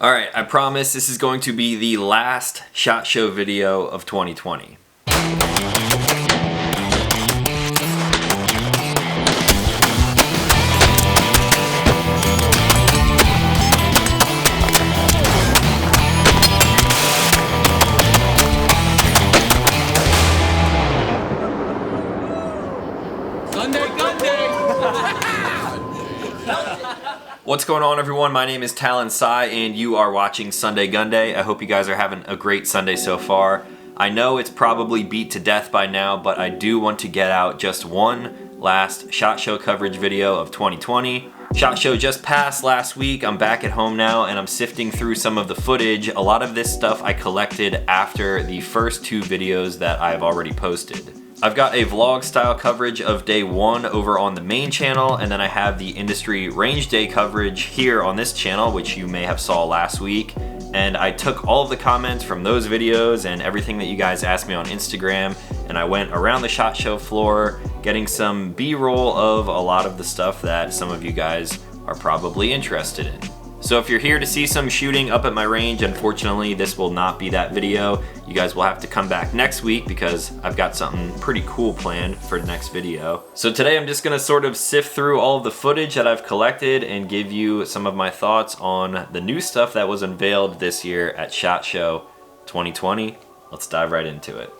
Alright, I promise this is going to be the last SHOT Show video of 2020. What's going on, everyone? My name is Talon Sai and you are watching Sunday GUNDAY. I hope you guys are having a great Sunday so far. I know it's probably beat to death by now, but I do want to get out just one last SHOT Show coverage video of 2020. SHOT Show just passed last week. I'm back at home now and I'm sifting through some of the footage. A lot of this stuff I collected after the first two videos that I've already posted. I've got a vlog style coverage of day one over on the main channel, and then I have the industry range day coverage here on this channel, which you may have saw last week. And I took all of the comments from those videos and everything that you guys asked me on Instagram, and I went around the SHOT Show floor getting some B-roll of a lot of the stuff that some of you guys are probably interested in. So if you're here to see some shooting up at my range, unfortunately this will not be that video. You guys will have to come back next week because I've got something pretty cool planned for the next video. So today I'm just gonna sort of sift through all of the footage that I've collected and give you some of my thoughts on the new stuff that was unveiled this year at SHOT Show 2020. Let's dive right into it.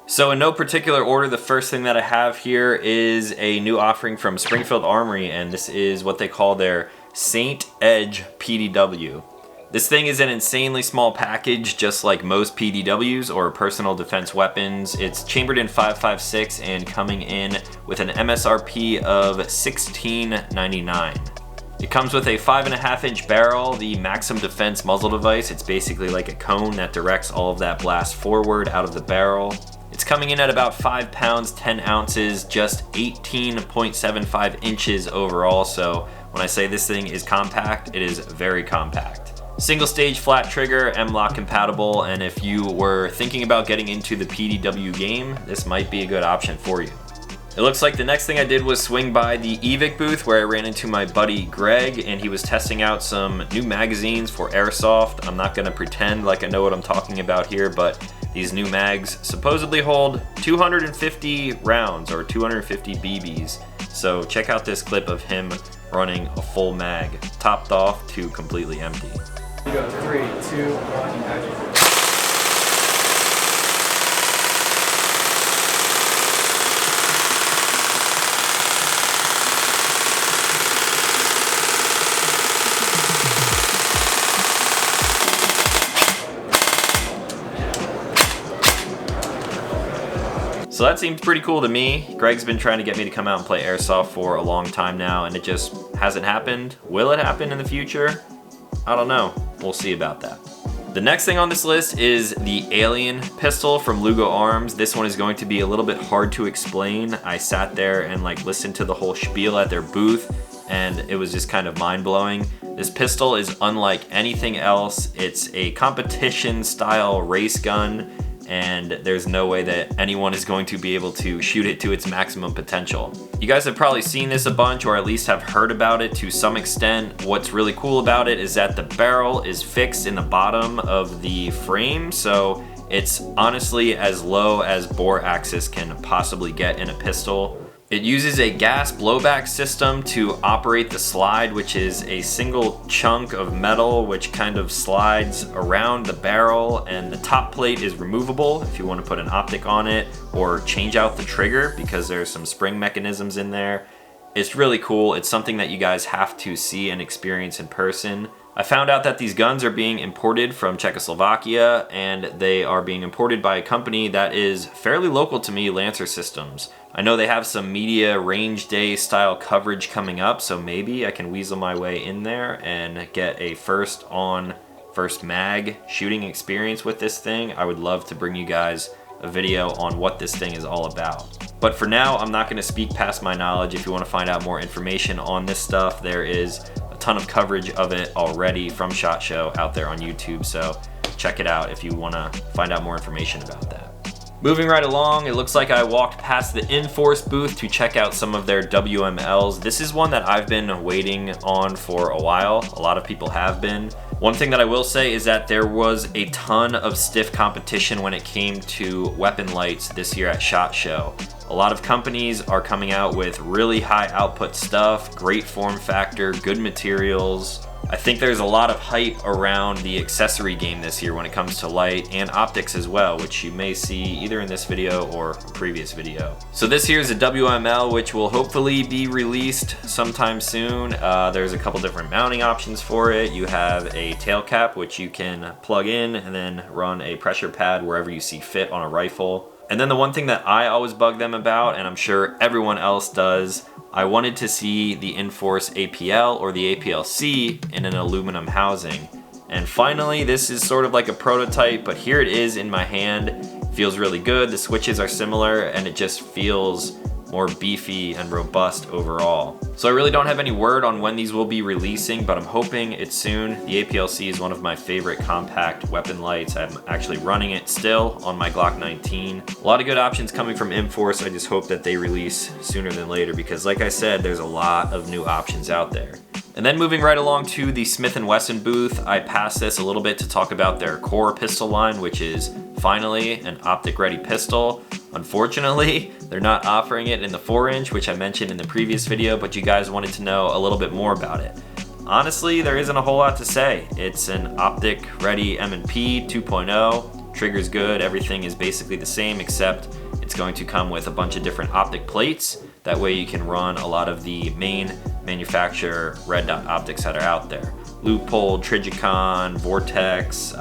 So in no particular order, the first thing that I have here is a new offering from Springfield Armory, and this is what they call their Saint Edge PDW. This thing is an insanely small package, just like most PDWs or personal defense weapons. It's chambered in 5.56 and coming in with an MSRP of $16.99. It comes with a 5.5-inch barrel, the Maximum Defense muzzle device. It's basically like a cone that directs all of that blast forward out of the barrel. It's coming in at about 5 pounds, 10 ounces, just 18.75 inches overall, so when I say this thing is compact, it is very compact. Single stage flat trigger, M-LOK compatible, and if you were thinking about getting into the PDW game, this might be a good option for you. It looks like the next thing I did was swing by the EVIC booth where I ran into my buddy Greg, and he was testing out some new magazines for Airsoft. I'm not gonna pretend like I know what I'm talking about here, but these new mags supposedly hold 250 rounds or 250 BBs. So check out this clip of him running a full mag, topped off to completely empty. You go 3, 2, 1, action. So that seems pretty cool to me. Greg's been trying to get me to come out and play Airsoft for a long time now, and it just hasn't happened. Will it happen in the future? I don't know. We'll see about that. The next thing on this list is the Alien pistol from Laugo Arms. This one is going to be a little bit hard to explain. I sat there and listened to the whole spiel at their booth, and it was just kind of mind-blowing. This pistol is unlike anything else. It's a competition style race gun, and there's no way that anyone is going to be able to shoot it to its maximum potential. You guys have probably seen this a bunch, or at least have heard about it to some extent. What's really cool about it is that the barrel is fixed in the bottom of the frame, so it's honestly as low as bore axis can possibly get in a pistol. It uses a gas blowback system to operate the slide, which is a single chunk of metal which kind of slides around the barrel, and the top plate is removable if you want to put an optic on it or change out the trigger because there's some spring mechanisms in there. It's really cool. It's something that you guys have to see and experience in person. I found out that these guns are being imported from Czechoslovakia, and they are being imported by a company that is fairly local to me, Lancer Systems. I know they have some media range day style coverage coming up, so maybe I can weasel my way in there and get a first mag shooting experience with this thing. I would love to bring you guys a video on what this thing is all about. But for now, I'm not going to speak past my knowledge. If you want to find out more information on this stuff, there is a ton of coverage of it already from SHOT Show out there on YouTube, so check it out if you want to find out more information about that. Moving right along, it looks like I walked past the Inforce booth to check out some of their WMLs. This is one that I've been waiting on for a while. A lot of people have been. One thing that I will say is that there was a ton of stiff competition when it came to weapon lights this year at SHOT Show. A lot of companies are coming out with really high output stuff, great form factor, good materials. I think there's a lot of hype around the accessory game this year when it comes to light and optics as well, which you may see either in this video or a previous video. So this here is a WML, which will hopefully be released sometime soon. There's a couple different mounting options for it. You have a tail cap, which you can plug in and then run a pressure pad wherever you see fit on a rifle. And then the one thing that I always bug them about, and I'm sure everyone else does, I wanted to see the Inforce APL or the APL-C in an aluminum housing. And finally, this is sort of like a prototype, but here it is in my hand. It feels really good. The switches are similar and it just feels more beefy and robust overall. So I really don't have any word on when these will be releasing, but I'm hoping it's soon. The APL-C is one of my favorite compact weapon lights. I'm actually running it still on my Glock 19. A lot of good options coming from Inforce. I just hope that they release sooner than later because like I said, there's a lot of new options out there. And then moving right along to the Smith & Wesson booth, I passed this a little bit to talk about their core pistol line, which is finally an optic-ready pistol. Unfortunately, they're not offering it in the 4-inch, which I mentioned in the previous video, but you guys wanted to know a little bit more about it. Honestly, there isn't a whole lot to say. It's an optic-ready M&P 2.0. Trigger's good, everything is basically the same, except it's going to come with a bunch of different optic plates. That way you can run a lot of the main manufacturer red dot optics that are out there. Loophole, Trijicon, Vortex,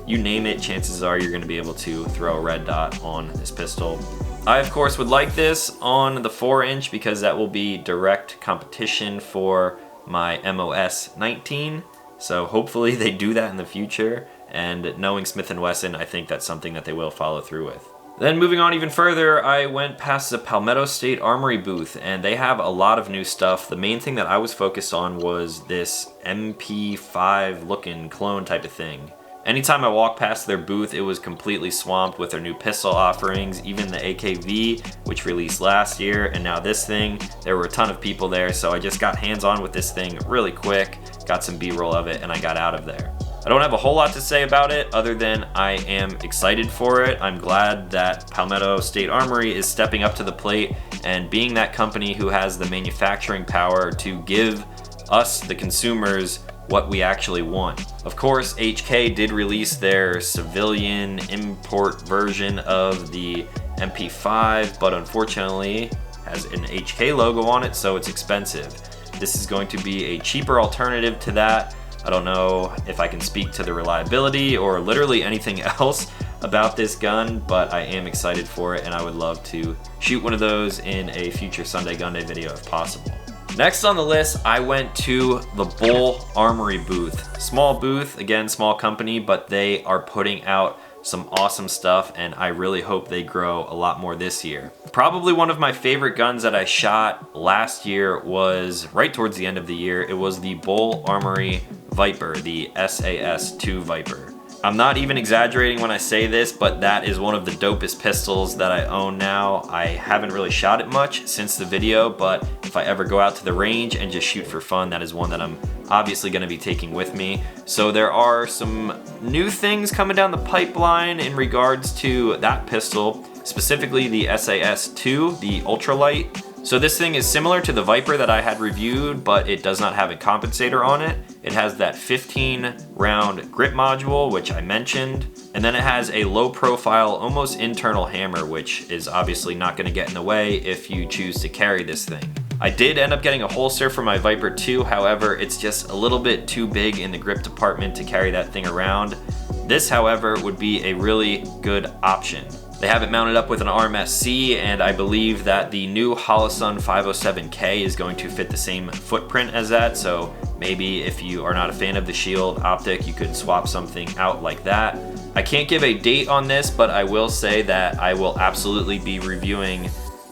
you name it, chances are you're gonna be able to throw a red dot on this pistol. I of course would like this on the 4-inch because that will be direct competition for my MOS 19. So hopefully they do that in the future, and knowing Smith & Wesson, I think that's something that they will follow through with. Then moving on even further, I went past the Palmetto State Armory booth, and they have a lot of new stuff. The main thing that I was focused on was this MP5 looking clone type of thing. Anytime I walked past their booth, it was completely swamped with their new pistol offerings, even the AKV, which released last year, and now this thing. There were a ton of people there, so I just got hands-on with this thing really quick, got some B-roll of it, and I got out of there. I don't have a whole lot to say about it other than I am excited for it. I'm glad that Palmetto State Armory is stepping up to the plate and being that company who has the manufacturing power to give us, the consumers, what we actually want. Of course, HK did release their civilian import version of the MP5, but unfortunately has an HK logo on it, so it's expensive. This is going to be a cheaper alternative to that. I don't know if I can speak to the reliability or literally anything else about this gun, but I am excited for it and I would love to shoot one of those in a future Sunday Gunday video if possible. Next on the list, I went to the Bull Armory booth. Small booth, again, small company, but they are putting out some awesome stuff and I really hope they grow a lot more this year. Probably one of my favorite guns that I shot last year was right towards the end of the year. It was the Bull Armory Viper, the SAS-2 Viper. I'm not even exaggerating when I say this, but that is one of the dopest pistols that I own now. I haven't really shot it much since the video, but if I ever go out to the range and just shoot for fun, that is one that I'm obviously going to be taking with me. So there are some new things coming down the pipeline in regards to that pistol, specifically the SAS-2, the ultralight. So this thing is similar to the Viper that I had reviewed, but it does not have a compensator on it. It has that 15 round grip module, which I mentioned, and then it has a low profile, almost internal hammer, which is obviously not going to get in the way if you choose to carry this thing. I did end up getting a holster for my Viper 2, however, it's just a little bit too big in the grip department to carry that thing around. This, however, would be a really good option. They have it mounted up with an RMSC, and I believe that the new Holosun 507K is going to fit the same footprint as that, so maybe if you are not a fan of the Shield optic, you could swap something out like that. I can't give a date on this, but I will say that I will absolutely be reviewing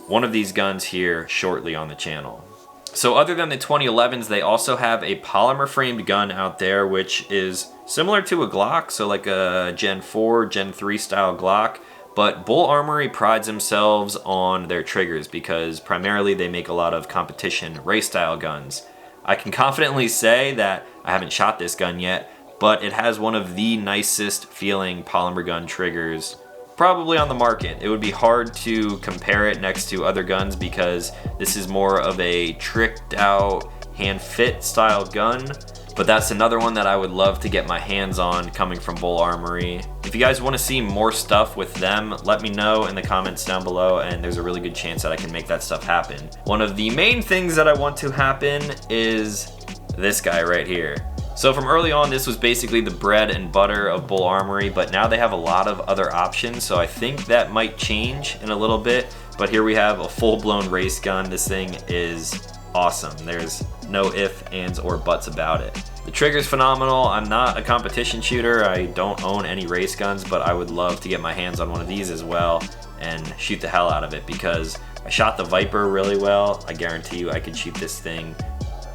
one of these guns here shortly on the channel. So other than the 2011s, they also have a polymer framed gun out there, which is similar to a Glock, so like a Gen 4, Gen 3 style Glock, But Bull Armory prides themselves on their triggers because primarily they make a lot of competition race style guns. I can confidently say that I haven't shot this gun yet, but it has one of the nicest feeling polymer gun triggers probably on the market. It would be hard to compare it next to other guns because this is more of a tricked out hand fit style gun. But that's another one that I would love to get my hands on coming from Bull Armory. If you guys want to see more stuff with them, let me know in the comments down below, and there's a really good chance that I can make that stuff happen. One of the main things that I want to happen is this guy right here. So from early on, this was basically the bread and butter of Bull Armory, but now they have a lot of other options, so I think that might change in a little bit. But here we have a full-blown race gun. This thing is awesome. There's no ifs, ands, or buts about it. The trigger's phenomenal. I'm not a competition shooter. I don't own any race guns, but I would love to get my hands on one of these as well and shoot the hell out of it because I shot the Viper really well. I guarantee you I could shoot this thing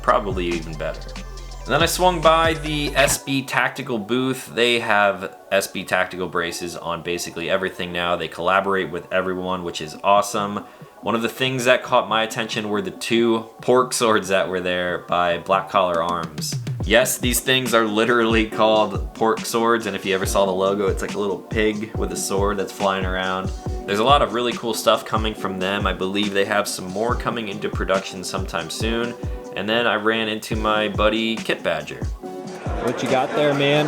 probably even better. And then I swung by the SB Tactical booth. They have SB Tactical braces on basically everything now. They collaborate with everyone, which is awesome. One of the things that caught my attention were the 2 pork swords that were there by Black Collar Arms. Yes, these things are literally called pork swords, and if you ever saw the logo, it's like a little pig with a sword that's flying around. There's a lot of really cool stuff coming from them. I believe they have some more coming into production sometime soon. And then I ran into my buddy Kit Badger. What you got there, man?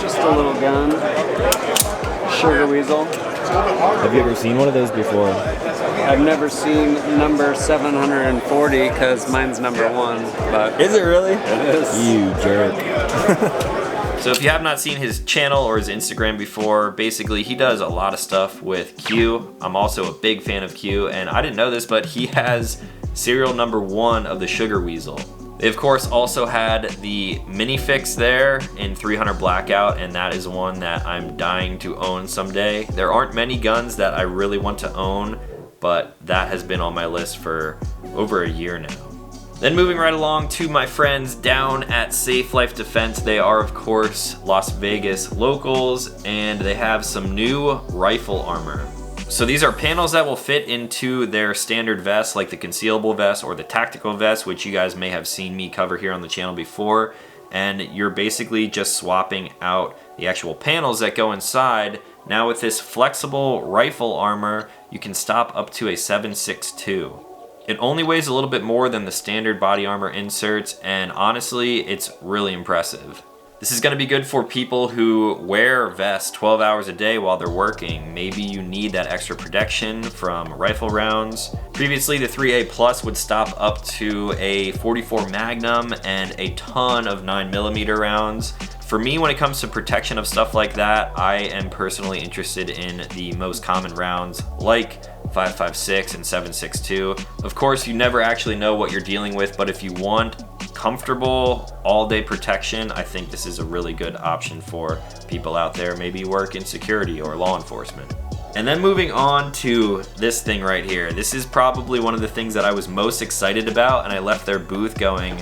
Just a little gun. Sugar Weasel. Have you ever seen one of those before? I've never seen number 740 because mine's number 1. But is it really? It is. You jerk. So if you have not seen his channel or his Instagram before, basically he does a lot of stuff with Q. I'm also a big fan of Q, and I didn't know this, but he has serial number 1 of the Sugar Weasel. They of course also had the Minifix there in 300 Blackout, and that is one that I'm dying to own someday. There aren't many guns that I really want to own, but that has been on my list for over a year now. Then moving right along to my friends down at Safe Life Defense. They are of course Las Vegas locals, and they have some new rifle armor. So these are panels that will fit into their standard vest, like the concealable vest or the tactical vest, which you guys may have seen me cover here on the channel before. And you're basically just swapping out the actual panels that go inside. Now with this flexible rifle armor, you can stop up to a 7.62. It only weighs a little bit more than the standard body armor inserts, and honestly, it's really impressive. This is going to be good for people who wear vests 12 hours a day while they're working. Maybe you need that extra protection from rifle rounds. Previously, the 3A Plus would stop up to a 44 Magnum and a ton of 9mm rounds. For me, when it comes to protection of stuff like that, I am personally interested in the most common rounds like 5.56 and 7.62. Of course, you never actually know what you're dealing with, but if you want comfortable all-day protection, I think this is a really good option for people out there, maybe work in security or law enforcement. And then moving on to this thing right here. This is probably one of the things that I was most excited about, and I left their booth going,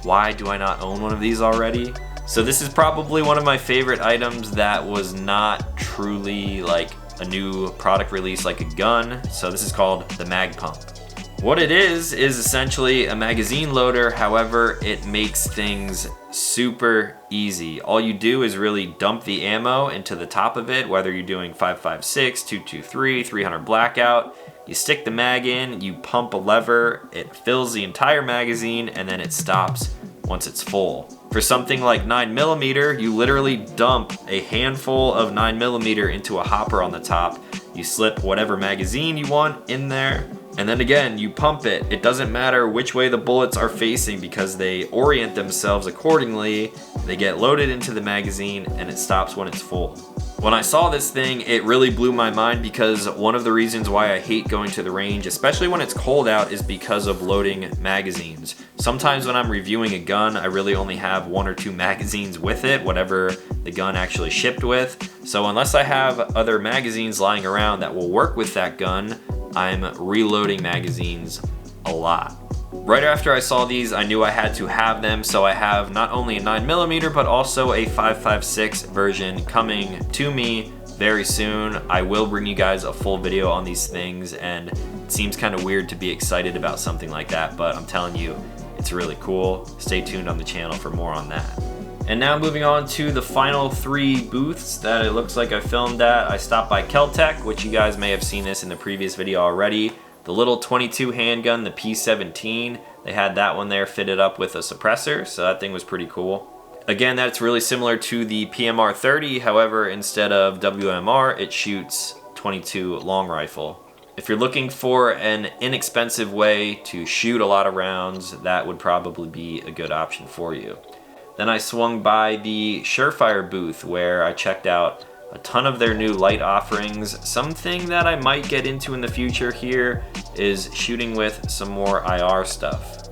why do I not own one of these already? So this is probably one of my favorite items that was not truly like a new product release like a gun. So this is called the MagPump. What it is essentially a magazine loader. However, it makes things super easy. All you do is really dump the ammo into the top of it, whether you're doing 5.56, 223, 300 Blackout. You stick the mag in, you pump a lever, it fills the entire magazine, and then it stops once it's full. For something like 9mm, you literally dump a handful of 9mm into a hopper on the top. You slip whatever magazine you want in there, and then again, you pump it. It doesn't matter which way the bullets are facing because they orient themselves accordingly. They get loaded into the magazine and it stops when it's full. When I saw this thing, it really blew my mind because one of the reasons why I hate going to the range, especially when it's cold out, is because of loading magazines. Sometimes when I'm reviewing a gun, I really only have 1 or 2 magazines with it, whatever the gun actually shipped with. So unless I have other magazines lying around that will work with that gun, I'm reloading magazines a lot. Right after I saw these, I knew I had to have them, so I have not only a 9mm but also a 5.56 version coming to me very soon. I will bring you guys a full video on these things, and it seems kind of weird to be excited about something like that, but I'm telling you, it's really cool. Stay tuned on the channel for more on that. And now moving on to the final 3 booths that it looks like I filmed at. I stopped by Kel-Tec, which you guys may have seen this in the previous video already. The little 22 handgun, the P17, they had that one there fitted up with a suppressor, so that thing was pretty cool. Again, that's really similar to the PMR 30, however, instead of WMR, it shoots 22 long rifle. If you're looking for an inexpensive way to shoot a lot of rounds, that would probably be a good option for you. Then I swung by the Surefire booth where I checked out a ton of their new light offerings. Something that I might get into in the future here is shooting with some more IR stuff,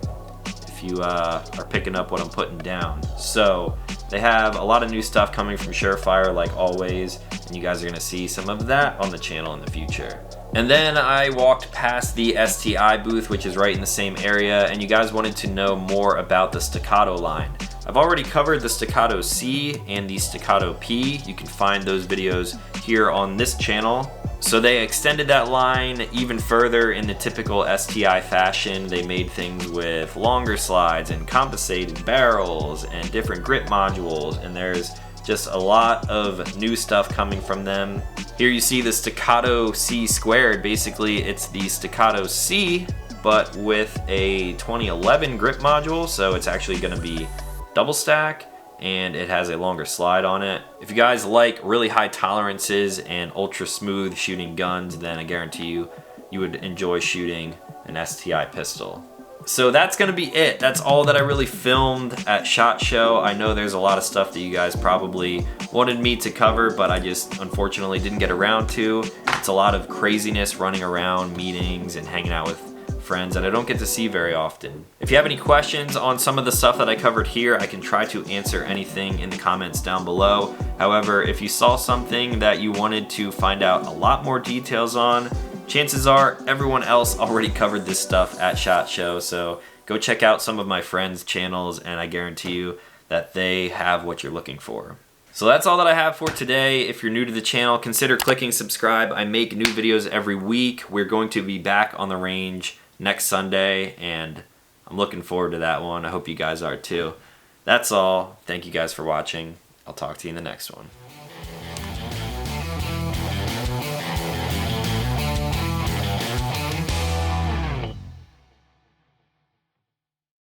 if you are picking up what I'm putting down. So they have a lot of new stuff coming from Surefire like always, and you guys are gonna see some of that on the channel in the future. And then I walked past the STI booth, which is right in the same area, and you guys wanted to know more about the Staccato line. I've already covered the Staccato C and the Staccato P. You can find those videos here on this channel. So they extended that line even further in the typical STI fashion. They made things with longer slides and compensated barrels and different grip modules, and there's just a lot of new stuff coming from them. Here you see the Staccato C squared. Basically, it's the Staccato C, but with a 2011 grip module, so it's actually gonna be double stack, and it has a longer slide on it. If you guys like really high tolerances and ultra smooth shooting guns, then I guarantee you would enjoy shooting an STI pistol. So that's gonna be it. That's all that I really filmed at SHOT Show. I know there's a lot of stuff that you guys probably wanted me to cover, but I just unfortunately didn't get around to. It's a lot of craziness running around meetings and hanging out with friends that I don't get to see very often. If you have any questions on some of the stuff that I covered here, I can try to answer anything in the comments down below. However, if you saw something that you wanted to find out a lot more details on, chances are everyone else already covered this stuff at SHOT Show, so go check out some of my friends' channels and I guarantee you that they have what you're looking for. So that's all that I have for today. If you're new to the channel, consider clicking subscribe. I make new videos every week. We're going to be back on the range next Sunday, and I'm looking forward to that one. I hope you guys are too. That's all. Thank you guys for watching. I'll talk to you in the next one.